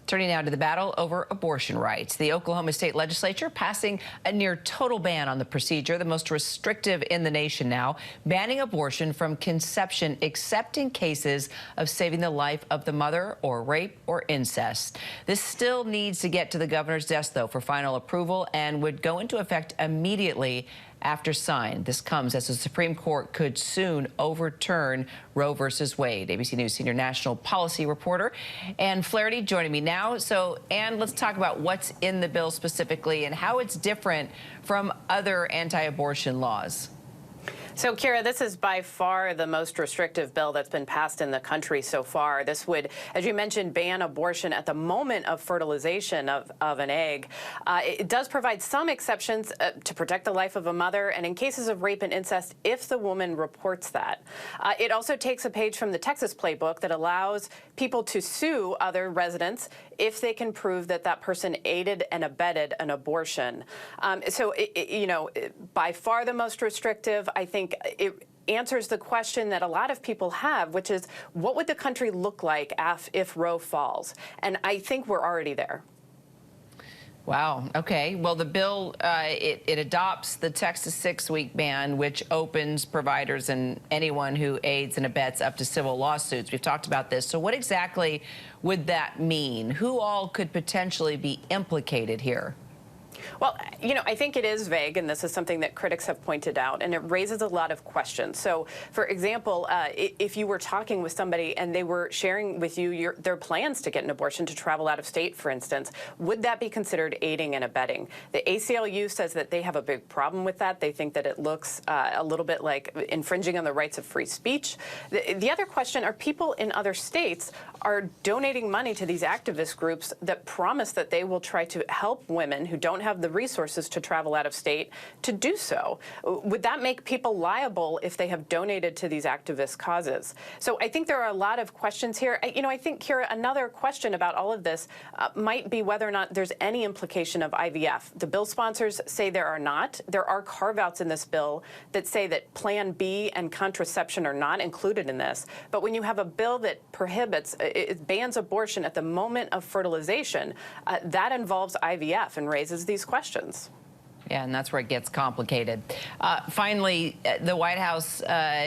Turning now to the battle over abortion rights. The Oklahoma State Legislature passing a near total ban on the procedure, the most restrictive in the nation now, banning abortion from conception except in cases of saving the life of the mother or rape or incest. This still needs to get to the governor's desk, though, for final approval and would go into effect immediately after signed. This comes as the Supreme Court could soon overturn Roe versus Wade. ABC News senior national policy reporter Ann Flaherty joining me now. So, Ann, let's talk about what's in the bill specifically and how it's different from other anti-abortion laws. So, Kira, this is by far the most restrictive bill that's been passed in the country so far. This would, as you mentioned, ban abortion at the moment of fertilization of an egg. It does provide some exceptions to protect the life of a mother and in cases of rape and incest if the woman reports that. It also takes a page from the Texas playbook that allows people to sue other residents if they can prove that that person aided and abetted an abortion. By far the most restrictive. I think it answers the question that a lot of people have, which is, what would the country look like if Roe falls? And I think we're already there. Wow. Okay. Well, the bill, it adopts the Texas 6-week ban, which opens providers and anyone who aids and abets up to civil lawsuits. We've talked about this. So what exactly would that mean? Who all could potentially be implicated here? Well, I think it is vague, and this is something that critics have pointed out, and it raises a lot of questions. So, for example, if you were talking with somebody and they were sharing with you their plans to get an abortion, to travel out of state, for instance, would that be considered aiding and abetting? The ACLU says that they have a big problem with that. They think that it looks a little bit like infringing on the rights of free speech. The other question are people in other states are donating money to these activist groups that promise that they will try to help women who don't have the resources to travel out of state to do so. Would that make people liable if they have donated to these activist causes? So I think there are a lot of questions here. I think, Kira, another question about all of this might be whether or not there's any implication of IVF. The bill sponsors say there are not. There are carve-outs in this bill that say that Plan B and contraception are not included in this. But when you have a bill that prohibits, it bans abortion at the moment of fertilization, that involves IVF and raises these questions. Yeah, and that's where it gets complicated. Finally, the White House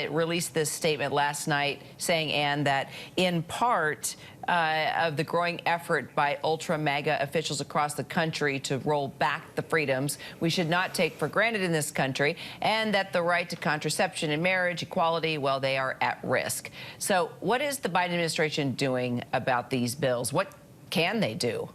released this statement last night saying, Ann, that in part of the growing effort by ultra-MAGA officials across the country to roll back the freedoms we should not take for granted in this country, and that the right to contraception and marriage equality, well, they are at risk. So what is the Biden administration doing about these bills? What can they do?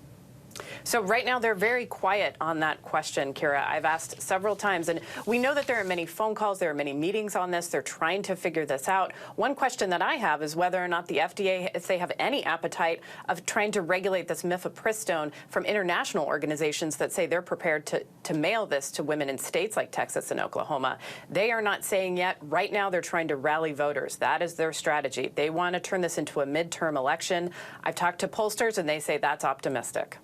So right now, they're very quiet on that question, Kira. I've asked several times, and we know that there are many phone calls, there are many meetings on this. They're trying to figure this out. One question that I have is whether or not the FDA, if they have any appetite of trying to regulate this mifepristone from international organizations that say they're prepared to mail this to women in states like Texas and Oklahoma. They are not saying yet. Right now, they're trying to rally voters. That is their strategy. They want to turn this into a midterm election. I've talked to pollsters, and they say that's optimistic.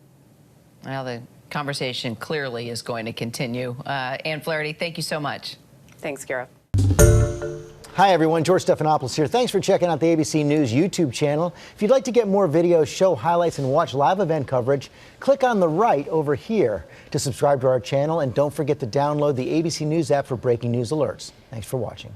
Well, the conversation clearly is going to continue. Ann Flaherty, thank you so much. Thanks, Kira. Hi, everyone. George Stephanopoulos here. Thanks for checking out the ABC News YouTube channel. If you'd like to get more videos, show highlights, and watch live event coverage, click on the right over here to subscribe to our channel. And don't forget to download the ABC News app for breaking news alerts. Thanks for watching.